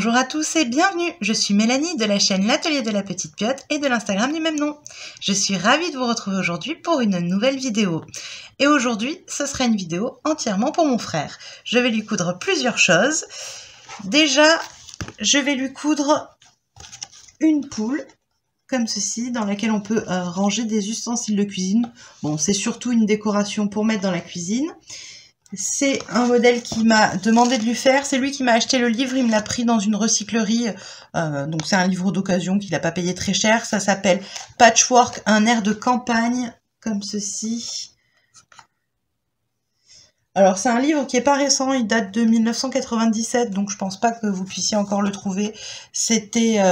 Bonjour à tous et bienvenue, je suis Mélanie de la chaîne L'Atelier de la Petite Piote et de l'Instagram du même nom. Je suis ravie de vous retrouver aujourd'hui pour une nouvelle vidéo. Et aujourd'hui, ce sera une vidéo entièrement pour mon frère. Je vais lui coudre plusieurs choses. Déjà, je vais lui coudre une poule, comme ceci, dans laquelle on peut ranger des ustensiles de cuisine. Bon, c'est surtout une décoration pour mettre dans la cuisine. C'est un modèle qui m'a demandé de lui faire. C'est lui qui m'a acheté le livre. Il me l'a pris dans une recyclerie. Donc c'est un livre d'occasion qu'il n'a pas payé très cher. Ça s'appelle Patchwork, un air de campagne, comme ceci. Alors c'est un livre qui est pas récent. Il date de 1997. Donc je pense pas que vous puissiez encore le trouver. C'était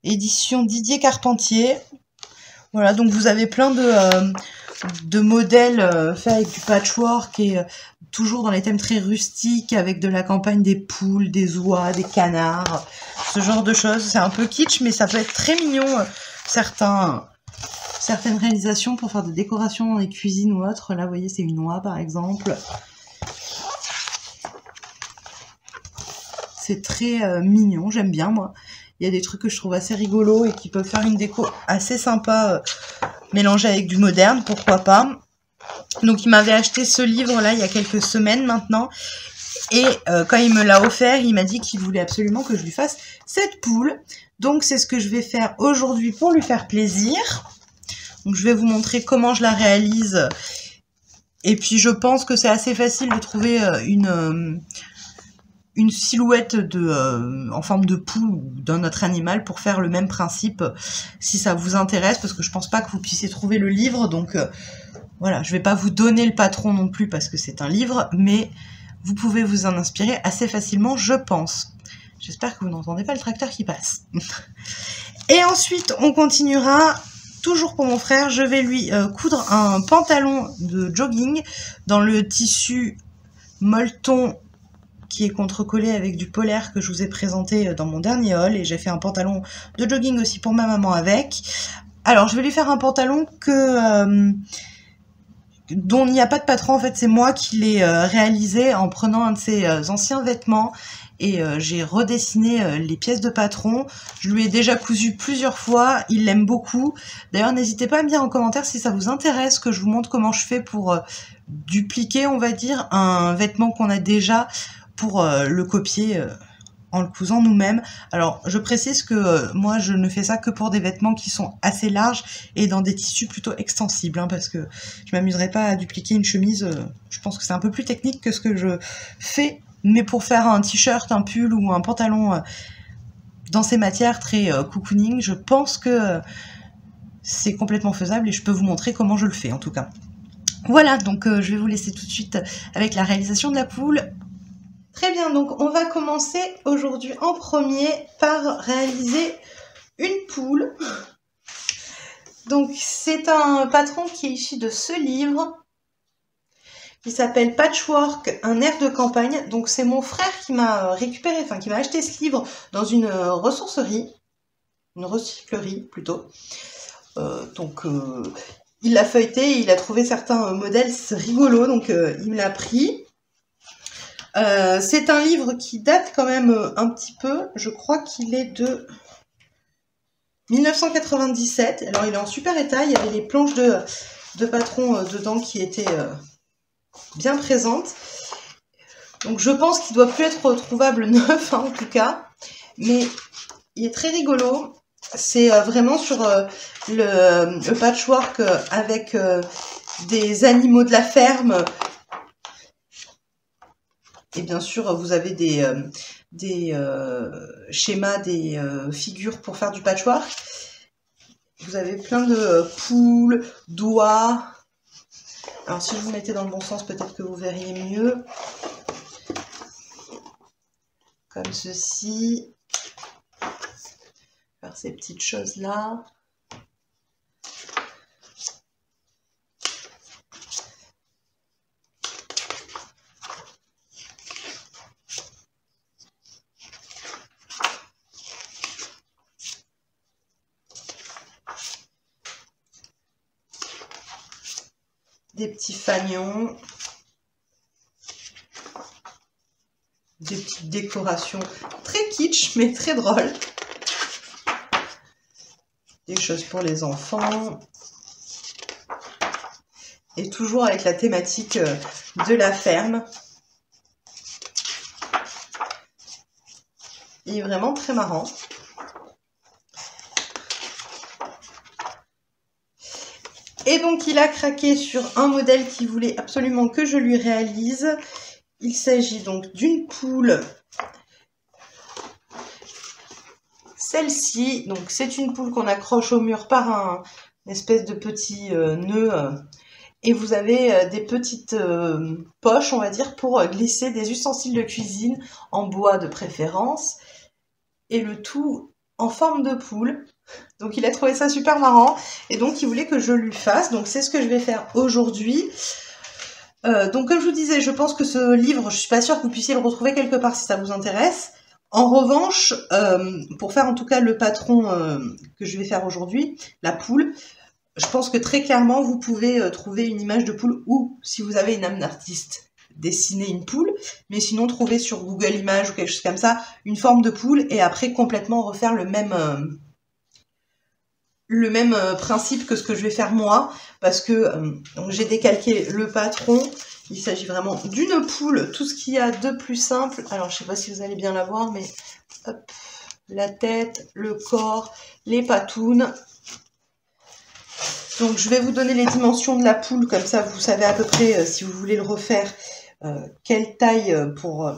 édition Didier Carpentier. Voilà, donc vous avez plein de modèles faits avec du patchwork et toujours dans les thèmes très rustiques, avec de la campagne, des poules, des oies, des canards, ce genre de choses. C'est un peu kitsch, mais ça peut être très mignon, certaines réalisations pour faire des décorations dans les cuisines ou autres. Là, vous voyez, c'est une oie, par exemple. C'est très mignon, j'aime bien, moi. Il y a des trucs que je trouve assez rigolos et qui peuvent faire une déco assez sympa, mélangée avec du moderne, pourquoi pas. Donc il m'avait acheté ce livre-là il y a quelques semaines maintenant. Et quand il me l'a offert, il m'a dit qu'il voulait absolument que je lui fasse cette poule. Donc c'est ce que je vais faire aujourd'hui pour lui faire plaisir. Donc je vais vous montrer comment je la réalise. Et puis je pense que c'est assez facile de trouver une silhouette en forme de poule ou d'un autre animal pour faire le même principe si ça vous intéresse, parce que je pense pas que vous puissiez trouver le livre, donc voilà, je vais pas vous donner le patron non plus parce que c'est un livre, mais vous pouvez vous en inspirer assez facilement, je pense. J'espère que vous n'entendez pas le tracteur qui passe. Et ensuite, on continuera, toujours pour mon frère, je vais lui coudre un pantalon de jogging dans le tissu molleton qui est contrecollé avec du polaire que je vous ai présenté dans mon dernier haul, et j'ai fait un pantalon de jogging aussi pour ma maman avec. Alors je vais lui faire un pantalon dont il n'y a pas de patron, en fait c'est moi qui l'ai réalisé en prenant un de ses anciens vêtements et j'ai redessiné les pièces de patron. Je lui ai déjà cousu plusieurs fois, il l'aime beaucoup. D'ailleurs n'hésitez pas à me dire en commentaire si ça vous intéresse que je vous montre comment je fais pour dupliquer, on va dire, un vêtement qu'on a déjà, pour le copier en le cousant nous-mêmes. Alors je précise que moi je ne fais ça que pour des vêtements qui sont assez larges et dans des tissus plutôt extensibles, hein, parce que je m'amuserai pas à dupliquer une chemise. Je pense que c'est un peu plus technique que ce que je fais, mais pour faire un t-shirt, un pull ou un pantalon dans ces matières très cocooning, je pense que c'est complètement faisable et je peux vous montrer comment je le fais en tout cas. Voilà, donc je vais vous laisser tout de suite avec la réalisation de la poule. Très bien, donc on va commencer aujourd'hui en premier par réaliser une poule. Donc c'est un patron qui est issu de ce livre qui s'appelle Patchwork, un air de campagne. Donc c'est mon frère qui m'a récupéré, enfin qui m'a acheté ce livre dans une ressourcerie, une recyclerie plutôt. Il l'a feuilleté et il a trouvé certains modèles rigolos, donc il me l'a pris. C'est un livre qui date quand même un petit peu, je crois qu'il est de 1997, alors il est en super état, il y avait les planches de patron dedans qui étaient bien présentes, donc je pense qu'il doit plus être trouvable neuf, hein, en tout cas, mais il est très rigolo. C'est vraiment sur le patchwork avec des animaux de la ferme. Et bien sûr, vous avez des schémas, des figures pour faire du patchwork. Vous avez plein de poules, d'oies. Alors si je vous mettais dans le bon sens, peut-être que vous verriez mieux. Comme ceci. Faire ces petites choses-là. Des petits fanions. des petites décorations très kitsch, mais très drôles. Des choses pour les enfants. Et toujours avec la thématique de la ferme. Il est vraiment très marrant. Et donc il a craqué sur un modèle qu'il voulait absolument que je lui réalise. Il s'agit donc d'une poule. Celle-ci, donc c'est une poule qu'on accroche au mur par une espèce de petit nœud. Et vous avez des petites poches, on va dire, pour glisser des ustensiles de cuisine en bois de préférence. Et le tout en forme de poule. Donc il a trouvé ça super marrant et donc il voulait que je lui fasse. Donc c'est ce que je vais faire aujourd'hui. Donc comme je vous disais, je pense que ce livre, je suis pas sûre que vous puissiez le retrouver quelque part si ça vous intéresse. En revanche, pour faire en tout cas le patron que je vais faire aujourd'hui, la poule, je pense que très clairement vous pouvez trouver une image de poule ou si vous avez une âme d'artiste, dessiner une poule, mais sinon trouver sur Google Images ou quelque chose comme ça, une forme de poule et après complètement refaire le même principe que ce que je vais faire moi, parce que j'ai décalqué le patron. Il s'agit vraiment d'une poule, tout ce qu'il y a de plus simple. Alors je sais pas si vous allez bien la voir, mais hop, la tête, le corps, les patounes. Donc je vais vous donner les dimensions de la poule, comme ça vous savez à peu près si vous voulez le refaire, quelle taille pour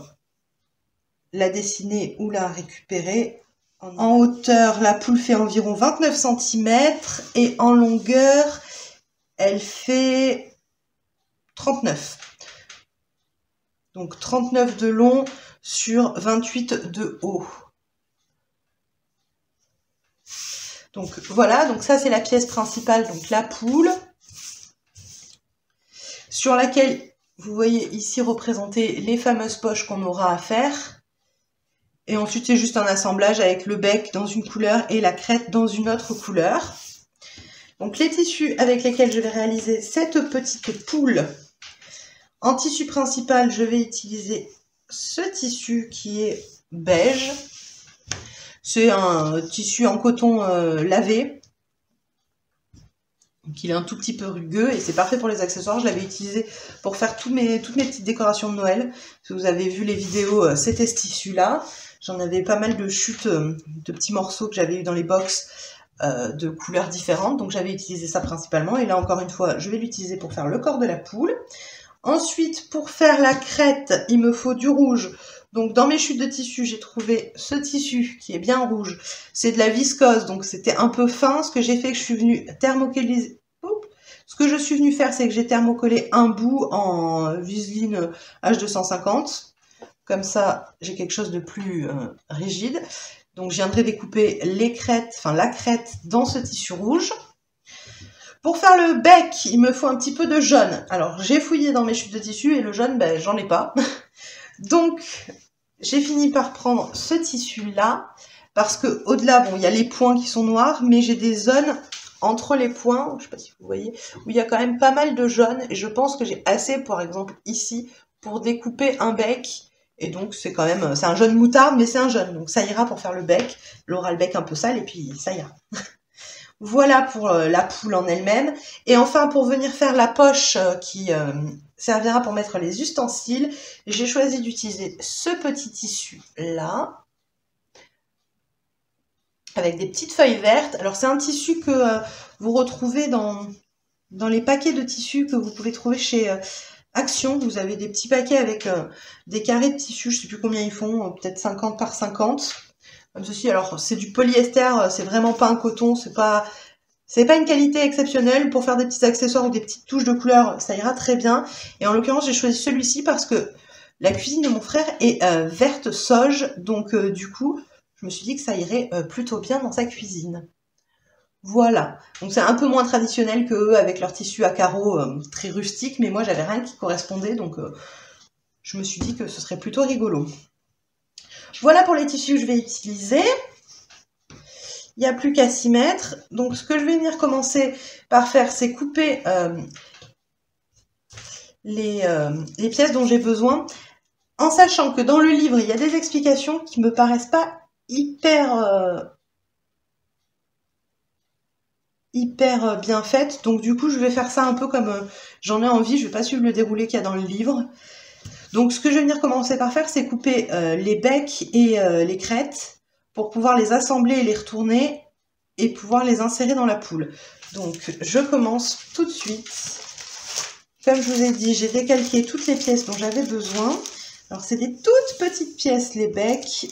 la dessiner ou la récupérer. En hauteur, la poule fait environ 29 cm et en longueur, elle fait 39. Donc 39 de long sur 28 de haut. Donc voilà, donc ça c'est la pièce principale, donc la poule, sur laquelle vous voyez ici représenter les fameuses poches qu'on aura à faire. Et ensuite, c'est juste un assemblage avec le bec dans une couleur et la crête dans une autre couleur. Donc, les tissus avec lesquels je vais réaliser cette petite poule. En tissu principal, je vais utiliser ce tissu qui est beige. C'est un tissu en coton lavé. Donc, il est un tout petit peu rugueux et c'est parfait pour les accessoires. Je l'avais utilisé pour faire toutes mes petites décorations de Noël. Si vous avez vu les vidéos, c'était ce tissu-là. J'en avais pas mal de chutes, de petits morceaux que j'avais eu dans les box de couleurs différentes. Donc j'avais utilisé ça principalement. Et là encore une fois, je vais l'utiliser pour faire le corps de la poule. Ensuite, pour faire la crête, il me faut du rouge. Donc dans mes chutes de tissu, j'ai trouvé ce tissu qui est bien rouge. C'est de la viscose, donc c'était un peu fin. Ce que j'ai fait, que je suis venue thermocoller. Ce que je suis venue faire, c'est que j'ai thermocollé un bout en Viseline H250. Comme ça, j'ai quelque chose de plus rigide. Donc, je viendrai découper les crêtes, enfin la crête dans ce tissu rouge. Pour faire le bec, il me faut un petit peu de jaune. Alors, j'ai fouillé dans mes chutes de tissu et le jaune, ben, j'en ai pas. Donc, j'ai fini par prendre ce tissu-là parce que au-delà, bon, il y a les points qui sont noirs, mais j'ai des zones entre les points, je sais pas si vous voyez, où il y a quand même pas mal de jaune et je pense que j'ai assez, par exemple, ici, pour découper un bec. Et donc, c'est quand même, c'est un jaune moutarde, mais c'est un jaune. Donc, ça ira pour faire le bec. Elle aura le bec un peu sale et puis ça ira. Voilà pour la poule en elle-même. Et enfin, pour venir faire la poche qui servira pour mettre les ustensiles, j'ai choisi d'utiliser ce petit tissu-là. Avec des petites feuilles vertes. Alors, c'est un tissu que vous retrouvez dans les paquets de tissus que vous pouvez trouver chez Action. Vous avez des petits paquets avec des carrés de tissu, je sais plus combien ils font, peut-être 50 par 50. Comme ceci, alors c'est du polyester, c'est vraiment pas un coton, c'est pas une qualité exceptionnelle. Pour faire des petits accessoires ou des petites touches de couleur, ça ira très bien. Et en l'occurrence, j'ai choisi celui-ci parce que la cuisine de mon frère est verte sauge, donc du coup, je me suis dit que ça irait plutôt bien dans sa cuisine. Voilà, donc c'est un peu moins traditionnel que eux avec leur tissu à carreaux très rustique, mais moi j'avais rien qui correspondait, donc je me suis dit que ce serait plutôt rigolo. Voilà pour les tissus que je vais utiliser. Il n'y a plus qu'à s'y mettre. Donc ce que je vais venir commencer par faire, c'est couper les pièces dont j'ai besoin. En sachant que dans le livre, il y a des explications qui me paraissent pas hyper bien faites. Donc du coup, je vais faire ça un peu comme j'en ai envie. Je vais pas suivre le déroulé qu'il y a dans le livre. Donc ce que je vais venir commencer par faire, c'est couper les becs et les crêtes pour pouvoir les assembler et les retourner et pouvoir les insérer dans la poule. Donc je commence tout de suite. Comme je vous ai dit, j'ai décalqué toutes les pièces dont j'avais besoin. Alors c'est des toutes petites pièces, les becs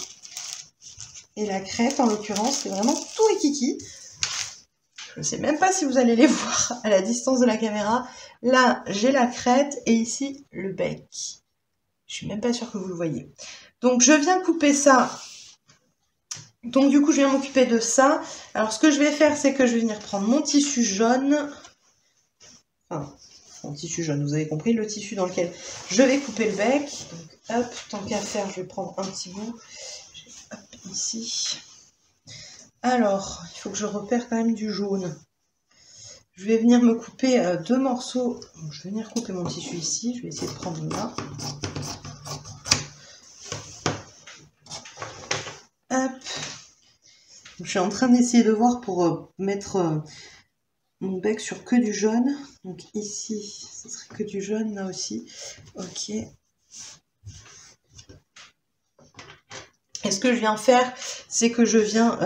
et la crête en l'occurrence, c'est vraiment tout rikiki. Je ne sais même pas si vous allez les voir à la distance de la caméra. Là, j'ai la crête et ici le bec. Je suis même pas sûre que vous le voyez. Donc je viens couper ça. Donc du coup, je viens m'occuper de ça. Alors ce que je vais faire, c'est que je vais venir prendre mon tissu jaune. Enfin, mon tissu jaune, vous avez compris, le tissu dans lequel je vais couper le bec. Donc hop, tant qu'à faire, je vais prendre un petit bout. Hop, ici. Alors, il faut que je repère quand même du jaune. Je vais venir me couper deux morceaux. Donc, je vais venir couper mon tissu ici. Je vais essayer de prendre là. Hop. Je suis en train d'essayer de voir pour mettre mon bec sur que du jaune. Donc ici, ce serait que du jaune, là aussi. Ok. Et ce que je viens faire, c'est que je viens,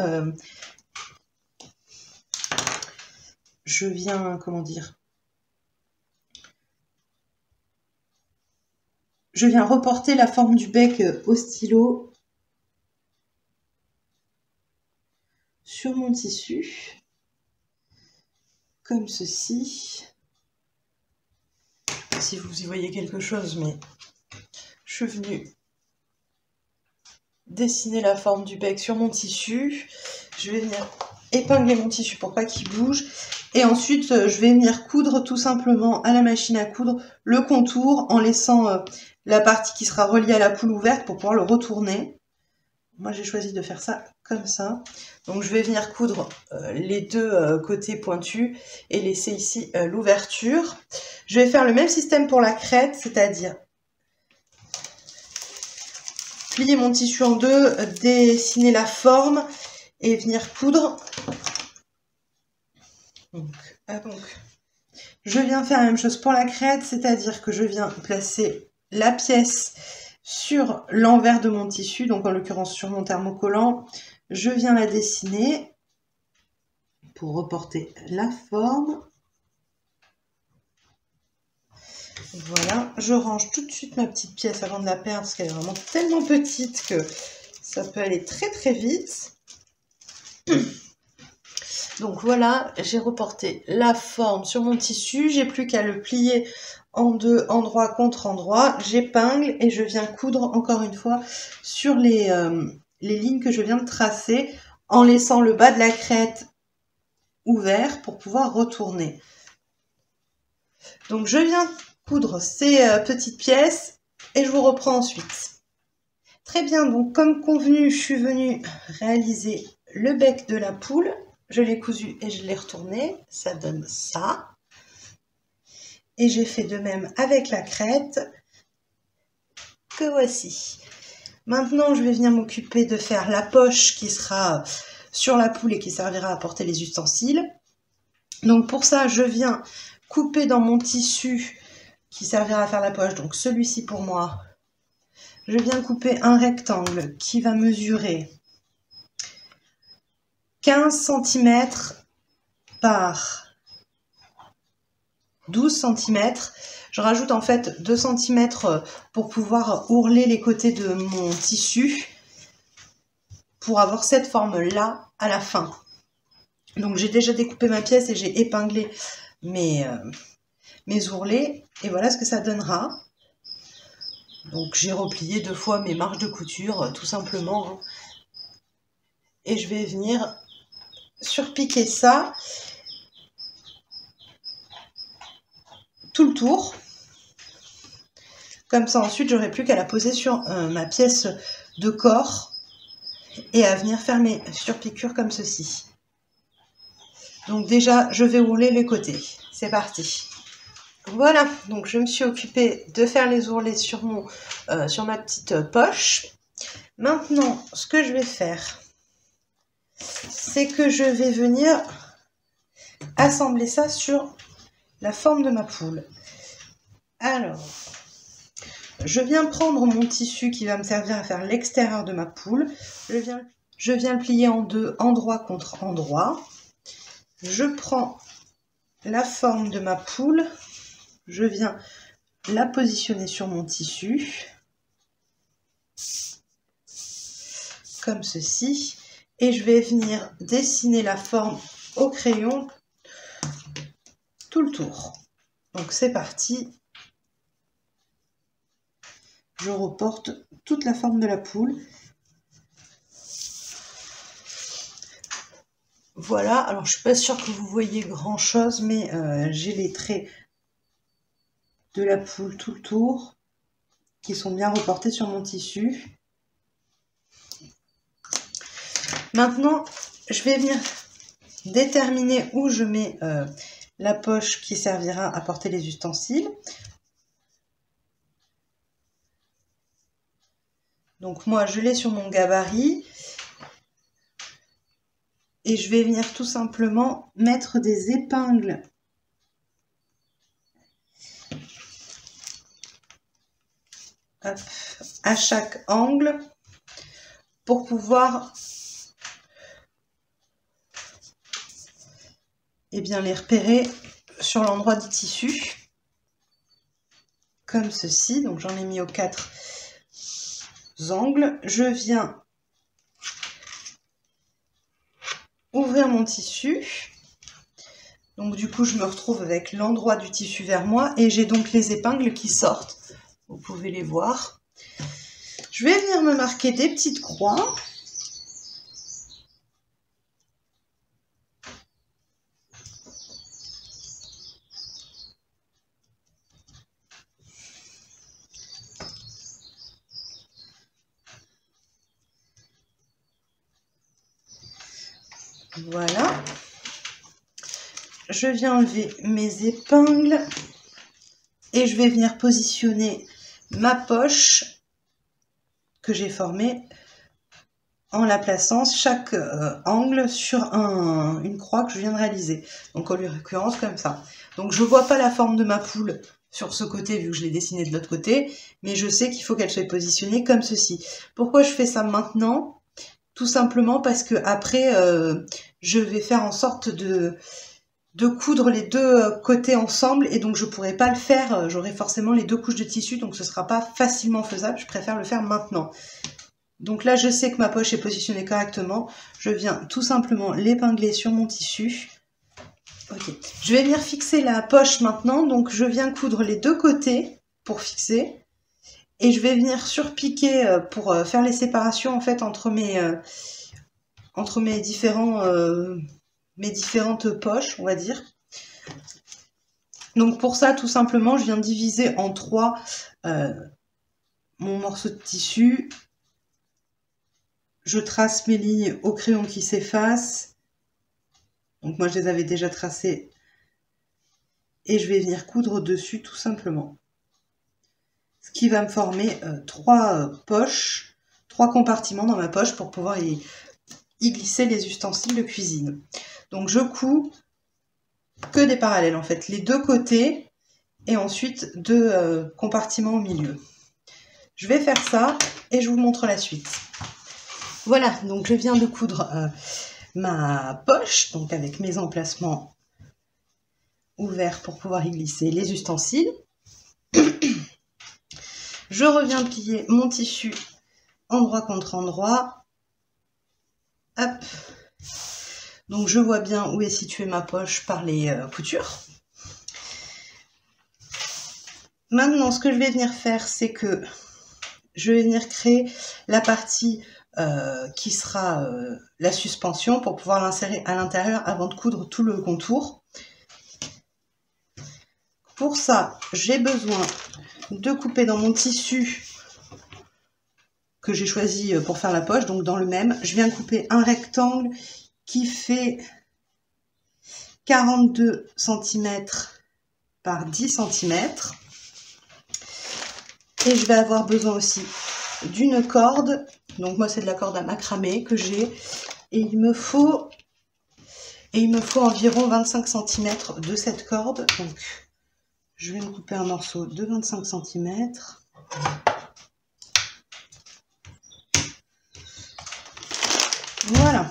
comment dire, je viens reporter la forme du bec au stylo sur mon tissu, comme ceci. Je ne sais pas si vous y voyez quelque chose, mais je suis venue dessiner la forme du bec sur mon tissu. Je vais venir épingler mon tissu pour pas qu'il bouge. Et ensuite, je vais venir coudre tout simplement à la machine à coudre le contour en laissant la partie qui sera reliée à la poule ouverte pour pouvoir le retourner. Moi, j'ai choisi de faire ça comme ça. Donc, je vais venir coudre les deux côtés pointus et laisser ici l'ouverture. Je vais faire le même système pour la crête, c'est-à-dire plier mon tissu en deux, dessiner la forme et venir coudre. Donc, je viens faire la même chose pour la crête, c'est-à-dire que je viens placer la pièce sur l'envers de mon tissu, donc en l'occurrence sur mon thermocollant. Je viens la dessiner pour reporter la forme. Voilà, je range tout de suite ma petite pièce avant de la perdre parce qu'elle est vraiment tellement petite que ça peut aller très très vite. Donc voilà, j'ai reporté la forme sur mon tissu, j'ai plus qu'à le plier en deux, endroit contre endroit. J'épingle et je viens coudre encore une fois sur les lignes que je viens de tracer en laissant le bas de la crête ouvert pour pouvoir retourner. Donc je viens coudre ces petites pièces et je vous reprends ensuite. Très bien, donc comme convenu, je suis venue réaliser le bec de la poule. Je l'ai cousu et je l'ai retourné, ça donne ça. Et j'ai fait de même avec la crête, que voici. Maintenant, je vais venir m'occuper de faire la poche qui sera sur la poule et qui servira à porter les ustensiles. Donc pour ça, je viens couper dans mon tissu qui servira à faire la poche, donc celui-ci pour moi. Je viens couper un rectangle qui va mesurer 15 cm par 12 cm. Je rajoute en fait 2 cm pour pouvoir ourler les côtés de mon tissu pour avoir cette forme-là à la fin. Donc j'ai déjà découpé ma pièce et j'ai épinglé mes ourlets et voilà ce que ça donnera. Donc j'ai replié 2 fois mes marges de couture tout simplement. Et je vais venir surpiquer ça tout le tour. Comme ça ensuite j'aurai plus qu'à la poser sur ma pièce de corps et à venir faire mes surpiqûres comme ceci. Donc déjà je vais rouler les côtés. C'est parti. Voilà, donc je me suis occupée de faire les ourlets sur sur ma petite poche. Maintenant, ce que je vais faire, c'est que je vais venir assembler ça sur la forme de ma poule. Alors, je viens prendre mon tissu qui va me servir à faire l'extérieur de ma poule. Je viens le plier en deux, endroit contre endroit. Je prends la forme de ma poule. Je viens la positionner sur mon tissu. Comme ceci. Et je vais venir dessiner la forme au crayon tout le tour. Donc c'est parti. Je reporte toute la forme de la poule. Voilà, alors je suis pas sûre que vous voyez grand chose, mais j'ai les traits de la poule tout le tour qui sont bien reportés sur mon tissu. Maintenant, je vais venir déterminer où je mets la poche qui servira à porter les ustensiles. Donc moi, je l'ai sur mon gabarit. Et je vais venir tout simplement mettre des épingles à chaque angle pour pouvoir les repérer sur l'endroit du tissu. Comme ceci. Donc j'en ai mis aux 4 angles. Je viens ouvrir mon tissu. Donc du coup, je me retrouve avec l'endroit du tissu vers moi et j'ai donc les épingles qui sortent. Vous pouvez les voir. Je vais venir me marquer des petites croix. Voilà. Je viens enlever mes épingles et je vais venir positionner ma poche que j'ai formée en la plaçant chaque angle sur une croix que je viens de réaliser. Donc en l'occurrence comme ça. Donc je ne vois pas la forme de ma poule sur ce côté vu que je l'ai dessinée de l'autre côté, mais je sais qu'il faut qu'elle soit positionnée comme ceci. Pourquoi je fais ça maintenant? Tout simplement parce que après je vais faire en sorte de coudre les deux côtés ensemble et donc je pourrai pas le faire, j'aurai forcément les deux couches de tissu donc ce sera pas facilement faisable, je préfère le faire maintenant. Donc là je sais que ma poche est positionnée correctement, je viens tout simplement l'épingler sur mon tissu. Ok, je vais venir fixer la poche maintenant, donc je viens coudre les deux côtés pour fixer et je vais venir surpiquer pour faire les séparations en fait entre mes différentes poches, on va dire. Donc pour ça, tout simplement, je viens de diviser en 3 mon morceau de tissu. Je trace mes lignes au crayon qui s'effacent. Donc moi, je les avais déjà tracées. Et je vais venir coudre dessus, tout simplement. Ce qui va me former 3 poches, 3 compartiments dans ma poche pour pouvoir y glisser les ustensiles de cuisine. Donc je couds que des parallèles en fait, les deux côtés et ensuite 2 compartiments au milieu. Je vais faire ça et je vous montre la suite. Voilà, donc je viens de coudre ma poche, donc avec mes emplacements ouverts pour pouvoir y glisser les ustensiles. Je reviens plier mon tissu endroit contre endroit. Hop. Donc je vois bien où est située ma poche par les coutures. Maintenant, ce que je vais venir faire, c'est que je vais venir créer la partie qui sera la suspension pour pouvoir l'insérer à l'intérieur avant de coudre tout le contour. Pour ça, j'ai besoin de couper dans mon tissu que j'ai choisi pour faire la poche, donc dans le même. Je viens couper un rectangle qui fait 42 cm par 10 cm. Et je vais avoir besoin aussi d'une corde. Donc moi c'est de la corde à macramé que j'ai. Et il me faut environ 25 cm de cette corde. Donc je vais me couper un morceau de 25 cm. Voilà.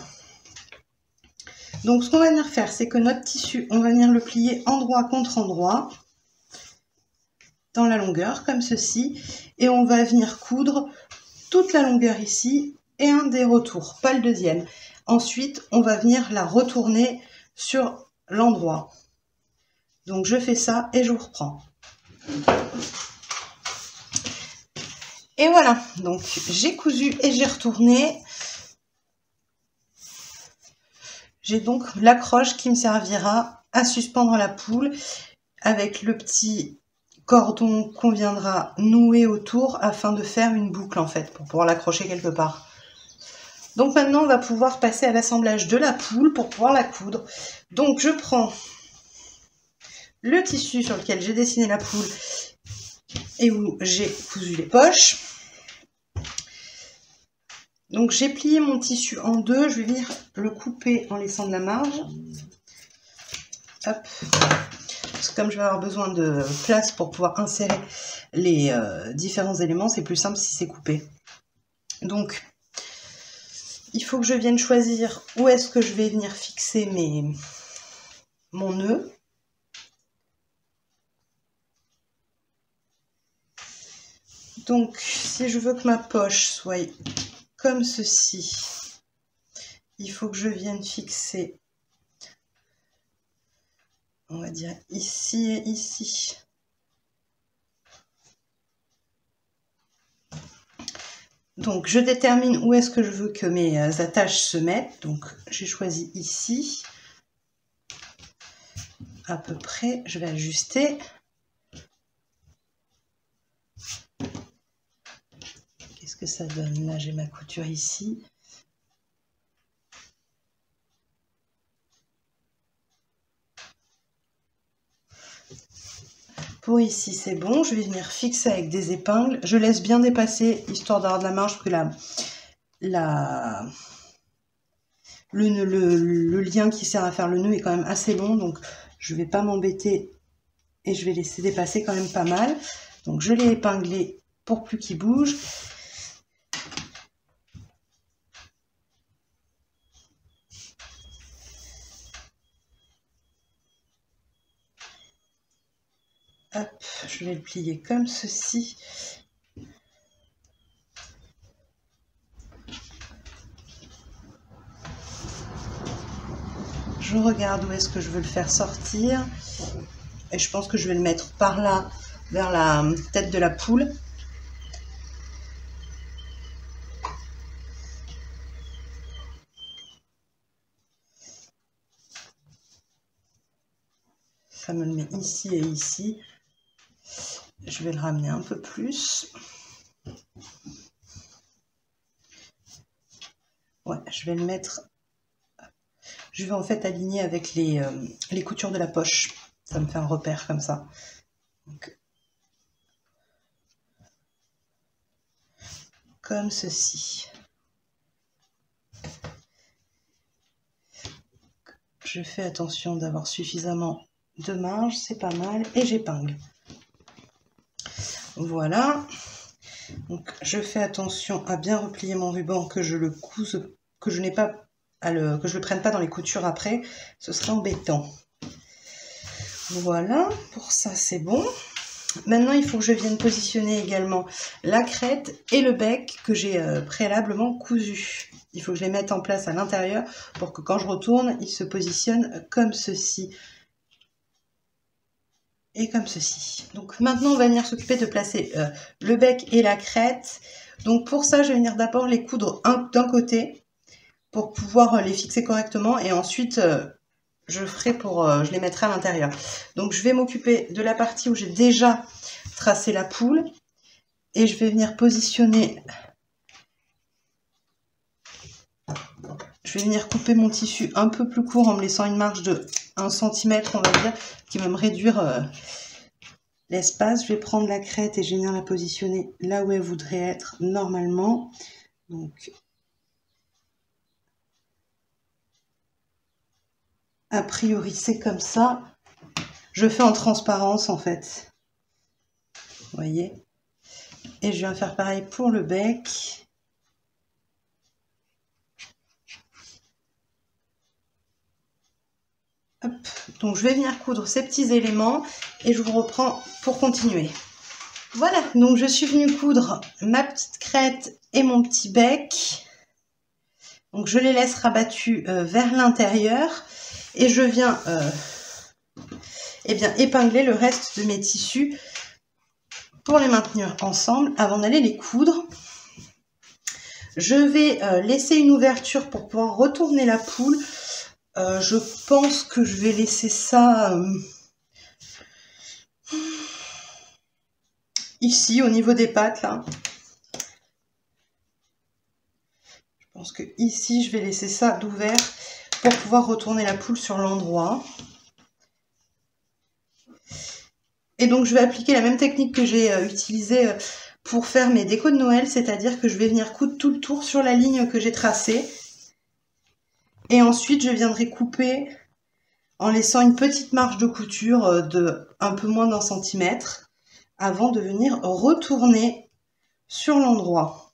Donc ce qu'on va venir faire, c'est que notre tissu, on va venir le plier endroit contre endroit dans la longueur, comme ceci. Et on va venir coudre toute la longueur ici et un des retours, pas le deuxième. Ensuite, on va venir la retourner sur l'endroit. Donc je fais ça et je vous reprends. Et voilà, donc j'ai cousu et j'ai retourné. J'ai donc l'accroche qui me servira à suspendre la poule avec le petit cordon qu'on viendra nouer autour afin de faire une boucle en fait, pour pouvoir l'accrocher quelque part. Donc maintenant on va pouvoir passer à l'assemblage de la poule pour pouvoir la coudre. Donc je prends le tissu sur lequel j'ai dessiné la poule et où j'ai cousu les poches. Donc j'ai plié mon tissu en deux, je vais venir le couper en laissant de la marge. Hop. Parce que comme je vais avoir besoin de place pour pouvoir insérer les différents éléments, c'est plus simple si c'est coupé. Donc il faut que je vienne choisir où est-ce que je vais venir fixer mon nœud. Donc si je veux que ma poche soit comme ceci, il faut que je vienne fixer, on va dire ici et ici. Donc je détermine où est-ce que je veux que mes attaches se mettent. Donc j'ai choisi ici, à peu près, je vais ajuster. Qu'est-ce que ça donne? Là j'ai ma couture ici. Pour ici, c'est bon. Je vais venir fixer avec des épingles. Je laisse bien dépasser, histoire d'avoir de la marge, parce que le lien qui sert à faire le nœud est quand même assez long. Donc, je ne vais pas m'embêter et je vais laisser dépasser quand même pas mal. Donc, je l'ai épinglé pour plus qu'il bouge. Hop, je vais le plier comme ceci. Je regarde où est-ce que je veux le faire sortir. Et je pense que je vais le mettre par là, vers la tête de la poule. Ça me le met ici et ici. Je vais le ramener un peu plus. Ouais, je vais le mettre. Je vais en fait aligner avec les coutures de la poche. Ça me fait un repère comme ça. Donc, comme ceci. Je fais attention d'avoir suffisamment de marge, c'est pas mal. Et j'épingle. Voilà. Donc je fais attention à bien replier mon ruban, que je le couse, que je n'ai pas que je le prenne pas dans les coutures après, ce serait embêtant. Voilà, pour ça c'est bon. Maintenant il faut que je vienne positionner également la crête et le bec que j'ai préalablement cousu. Il faut que je les mette en place à l'intérieur pour que quand je retourne, ils se positionnent comme ceci. Et comme ceci. Donc maintenant on va venir s'occuper de placer le bec et la crête. Donc pour ça je vais venir d'abord les coudre d'un côté pour pouvoir les fixer correctement et ensuite je les mettrai à l'intérieur. Donc je vais m'occuper de la partie où j'ai déjà tracé la poule et je vais venir positionner je vais venir couper mon tissu un peu plus court en me laissant une marge de 1 cm, on va dire, qui va me réduire l'espace. Je vais prendre la crête et je vais venir la positionner là où elle voudrait être normalement. Donc, a priori, c'est comme ça. Je fais en transparence, en fait. Vous voyez? Et je viens faire pareil pour le bec. Hop. Donc, je vais venir coudre ces petits éléments et je vous reprends pour continuer. Voilà, donc je suis venue coudre ma petite crête et mon petit bec. Donc, je les laisse rabattus vers l'intérieur et je viens épingler le reste de mes tissus pour les maintenir ensemble avant d'aller les coudre. Je vais laisser une ouverture pour pouvoir retourner la poule. Je pense que je vais laisser ça ici au niveau des pattes là. Je pense que ici je vais laisser ça d'ouvert pour pouvoir retourner la poule sur l'endroit. Et donc je vais appliquer la même technique que j'ai utilisée pour faire mes décos de Noël, c'est-à-dire que je vais venir coudre tout le tour sur la ligne que j'ai tracée. Et ensuite je viendrai couper en laissant une petite marge de couture de un peu moins d'1 centimètre avant de venir retourner sur l'endroit.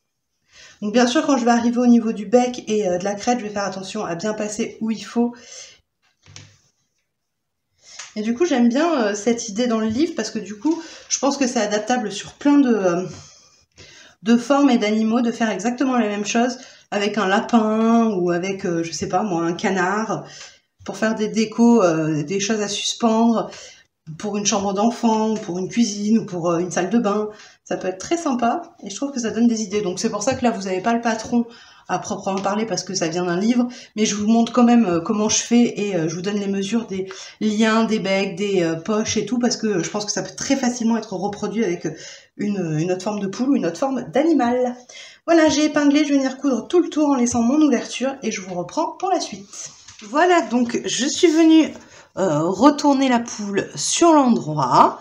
Donc bien sûr quand je vais arriver au niveau du bec et de la crête, je vais faire attention à bien passer où il faut. Et du coup j'aime bien cette idée dans le livre parce que du coup je pense que c'est adaptable sur plein de formes et d'animaux, de faire exactement la même chose avec un lapin ou avec, je sais pas moi, un canard, pour faire des décos, des choses à suspendre, pour une chambre d'enfant, pour une cuisine, ou pour une salle de bain. Ça peut être très sympa, et je trouve que ça donne des idées. Donc c'est pour ça que là, vous n'avez pas le patron à proprement parler, parce que ça vient d'un livre, mais je vous montre quand même comment je fais, et je vous donne les mesures des liens, des becs, des poches et tout, parce que je pense que ça peut très facilement être reproduit avec une autre forme de poule ou une autre forme d'animal. Voilà, j'ai épinglé, je vais venir coudre tout le tour en laissant mon ouverture, et je vous reprends pour la suite. Voilà, donc je suis venue retourner la poule sur l'endroit.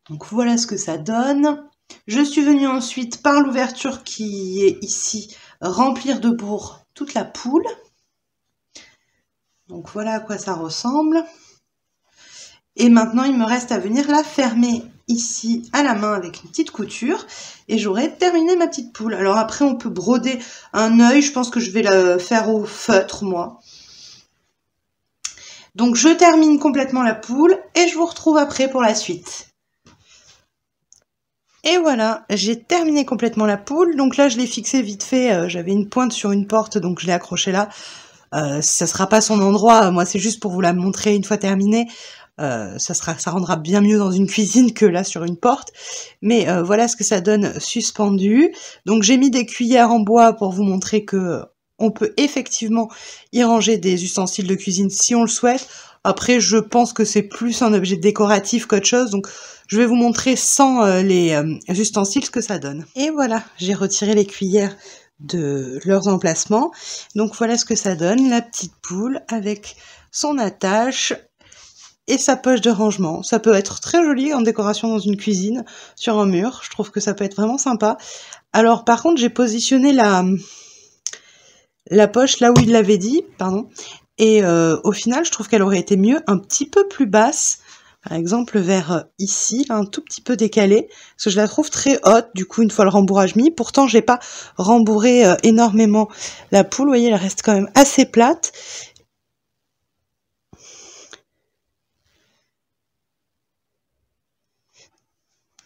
Donc voilà ce que ça donne. Je suis venue ensuite par l'ouverture qui est ici remplir de bourre toute la poule. Donc voilà à quoi ça ressemble. Et maintenant il me reste à venir la fermer ici à la main avec une petite couture et j'aurai terminé ma petite poule. Alors après on peut broder un œil, je pense que je vais la faire au feutre moi. Donc je termine complètement la poule et je vous retrouve après pour la suite. Et voilà, j'ai terminé complètement la poule. Donc là je l'ai fixée vite fait, j'avais une pointe sur une porte donc je l'ai accrochée là. Ça sera pas son endroit, moi c'est juste pour vous la montrer une fois terminée. Ça rendra bien mieux dans une cuisine que là sur une porte. Mais voilà ce que ça donne suspendu. Donc j'ai mis des cuillères en bois pour vous montrer que on peut effectivement y ranger des ustensiles de cuisine si on le souhaite. Après, je pense que c'est plus un objet décoratif qu'autre chose. Donc, je vais vous montrer sans les ustensiles ce que ça donne. Et voilà, j'ai retiré les cuillères de leurs emplacements. Donc, voilà ce que ça donne. La petite poule avec son attache et sa poche de rangement. Ça peut être très joli en décoration dans une cuisine, sur un mur. Je trouve que ça peut être vraiment sympa. Alors, par contre, j'ai positionné la poche là où il l'avait dit, pardon. Et au final, je trouve qu'elle aurait été mieux un petit peu plus basse, par exemple vers ici, un tout petit peu décalée, parce que je la trouve très haute, du coup, une fois le rembourrage mis. Pourtant, j'ai pas rembourré énormément la poule, vous voyez, elle reste quand même assez plate.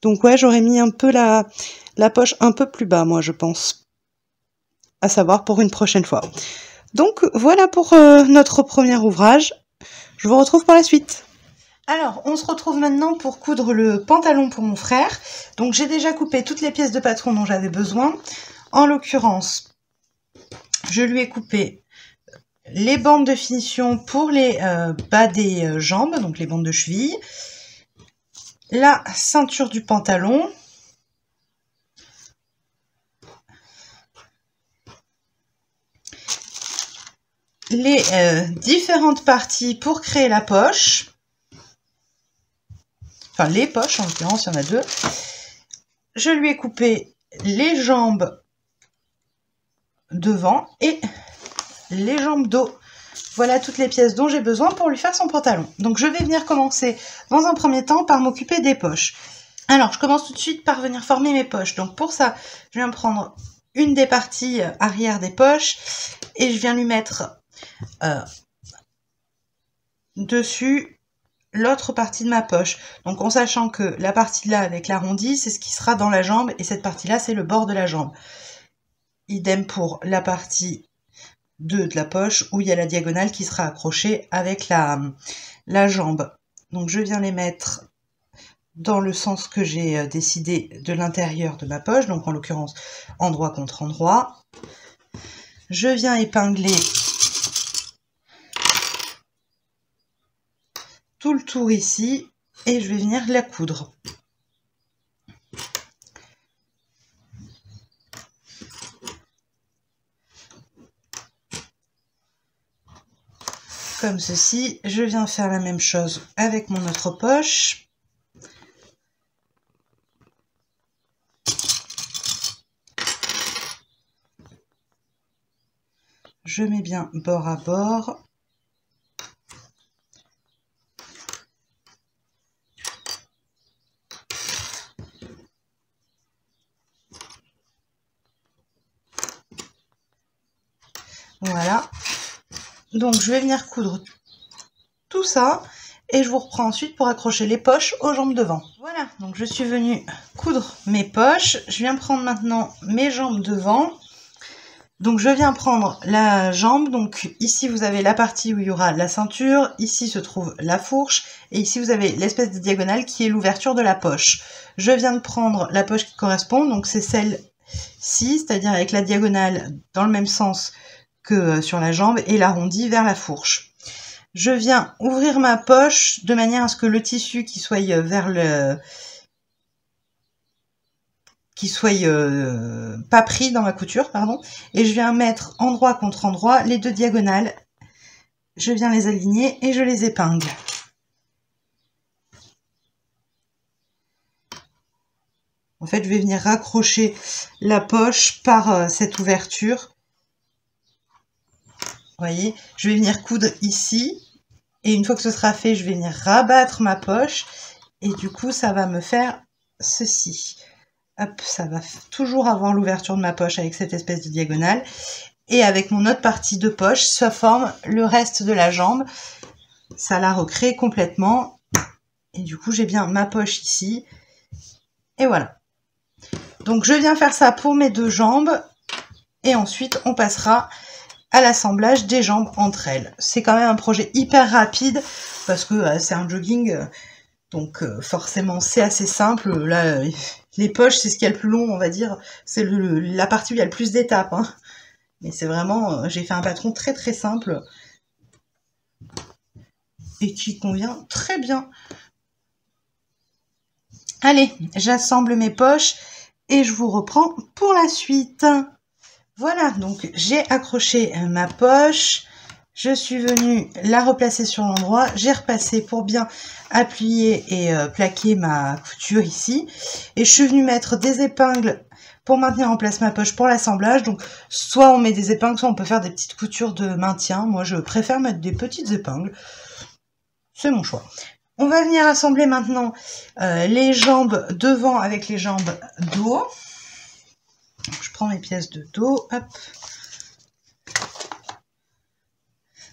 Donc ouais, j'aurais mis un peu la poche un peu plus bas, moi, je pense. À savoir pour une prochaine fois. Donc voilà pour notre premier ouvrage. Je vous retrouve pour la suite. Alors, on se retrouve maintenant pour coudre le pantalon pour mon frère. Donc j'ai déjà coupé toutes les pièces de patron dont j'avais besoin. En l'occurrence, je lui ai coupé les bandes de finition pour les bas des jambes, donc les bandes de cheville. La ceinture du pantalon. les différentes parties pour créer la poche. Enfin, les poches, en l'occurrence, il y en a deux. Je lui ai coupé les jambes devant et les jambes dos. Voilà toutes les pièces dont j'ai besoin pour lui faire son pantalon. Donc, je vais venir commencer dans un premier temps par m'occuper des poches. Alors, je commence tout de suite par venir former mes poches. Donc, pour ça, je viens prendre une des parties arrière des poches et je viens lui mettre dessus l'autre partie de ma poche. Donc en sachant que la partie là avec l'arrondi, c'est ce qui sera dans la jambe et cette partie là, c'est le bord de la jambe. Idem pour la partie 2 de la poche où il y a la diagonale qui sera accrochée avec la jambe. Donc je viens les mettre dans le sens que j'ai décidé de l'intérieur de ma poche, donc en l'occurrence endroit contre endroit. Je viens épingler tout le tour ici et je vais venir la coudre. Comme ceci, je viens faire la même chose avec mon autre poche. Je mets bien bord à bord. Voilà. Donc je vais venir coudre tout ça et je vous reprends ensuite pour accrocher les poches aux jambes devant. Voilà, donc je suis venue coudre mes poches. Je viens prendre maintenant mes jambes devant. Donc je viens prendre la jambe, donc ici vous avez la partie où il y aura la ceinture, ici se trouve la fourche, et ici vous avez l'espèce de diagonale qui est l'ouverture de la poche. Je viens de prendre la poche qui correspond, donc c'est celle-ci, c'est-à-dire avec la diagonale dans le même sens que sur la jambe, et l'arrondi vers la fourche. Je viens ouvrir ma poche de manière à ce que le tissu qui soit vers le... qui soit pas pris dans ma couture, pardon, et je viens mettre endroit contre endroit les deux diagonales. Je viens les aligner et je les épingle. En fait, je vais venir raccrocher la poche par cette ouverture. Vous voyez, je vais venir coudre ici, et une fois que ce sera fait, je vais venir rabattre ma poche, et du coup, ça va me faire ceci. Hop, ça va toujours avoir l'ouverture de ma poche avec cette espèce de diagonale. Et avec mon autre partie de poche, ça forme le reste de la jambe. Ça la recrée complètement. Et du coup, j'ai bien ma poche ici. Et voilà. Donc, je viens faire ça pour mes deux jambes. Et ensuite, on passera à l'assemblage des jambes entre elles. C'est quand même un projet hyper rapide parce que c'est un jogging... Donc forcément c'est assez simple. Là les poches c'est ce qu'il y a le plus long, on va dire. C'est la partie où il y a le plus d'étapes. Hein. Mais c'est vraiment, j'ai fait un patron très très simple. Et qui convient très bien. Allez, j'assemble mes poches et je vous reprends pour la suite. Voilà, donc j'ai accroché ma poche. Je suis venue la replacer sur l'endroit. J'ai repassé pour bien appuyer et plaquer ma couture ici. Et je suis venue mettre des épingles pour maintenir en place ma poche pour l'assemblage. Donc, soit on met des épingles, soit on peut faire des petites coutures de maintien. Moi, je préfère mettre des petites épingles. C'est mon choix. On va venir assembler maintenant les jambes devant avec les jambes dos. Donc, je prends mes pièces de dos. Hop.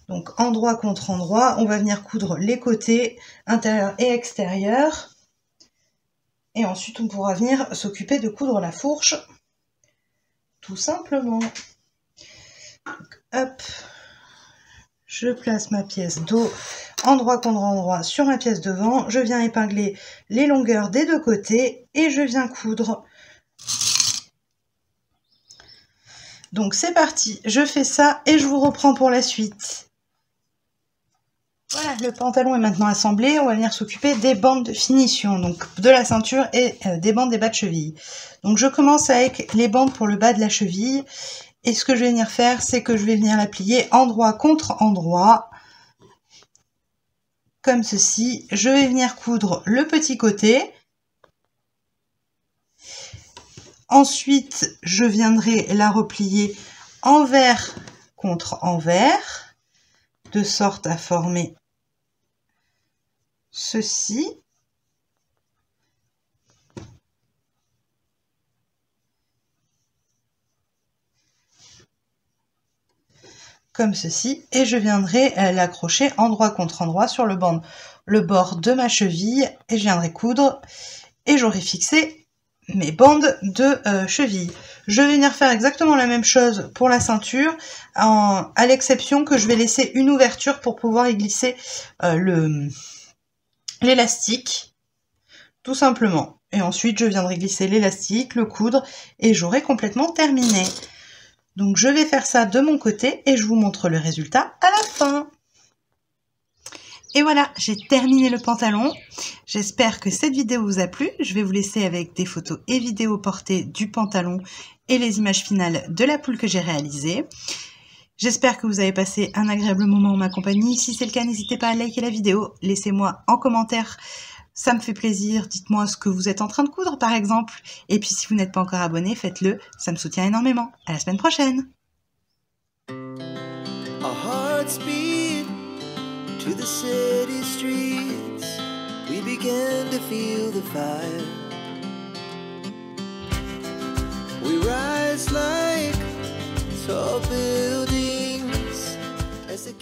Donc, endroit contre endroit, on va venir coudre les côtés, intérieur et extérieur. Et ensuite, on pourra venir s'occuper de coudre la fourche, tout simplement. Donc, hop, je place ma pièce dos, endroit contre endroit sur ma pièce devant. Je viens épingler les longueurs des deux côtés et je viens coudre. Donc, c'est parti, je fais ça et je vous reprends pour la suite. Voilà, le pantalon est maintenant assemblé. On va venir s'occuper des bandes de finition, donc de la ceinture et des bandes des bas de cheville. Donc je commence avec les bandes pour le bas de la cheville Et ce que je vais venir faire, c'est que je vais venir la plier endroit contre endroit, comme ceci. Je vais venir coudre le petit côté. Ensuite, je viendrai la replier envers contre envers, de sorte à former ceci. Comme ceci, et je viendrai l'accrocher endroit contre endroit sur le bord de ma cheville, et je viendrai coudre, et j'aurai fixé mes bandes de cheville. Je vais venir faire exactement la même chose pour la ceinture, à l'exception que je vais laisser une ouverture pour pouvoir y glisser l'élastique, tout simplement. Et ensuite, je viendrai glisser l'élastique, le coudre, et j'aurai complètement terminé. Donc je vais faire ça de mon côté et je vous montre le résultat à la fin. Et voilà, j'ai terminé le pantalon. J'espère que cette vidéo vous a plu. Je vais vous laisser avec des photos et vidéos portées du pantalon et les images finales de la poule que j'ai réalisée. J'espère que vous avez passé un agréable moment en ma compagnie. Si c'est le cas, n'hésitez pas à liker la vidéo. Laissez-moi en commentaire. Ça me fait plaisir, dites-moi ce que vous êtes en train de coudre par exemple. Et puis si vous n'êtes pas encore abonné, faites-le, ça me soutient énormément. À la semaine prochaine. Our hearts beat to the city streets. We began to feel the fire. We rise like tall buildings as the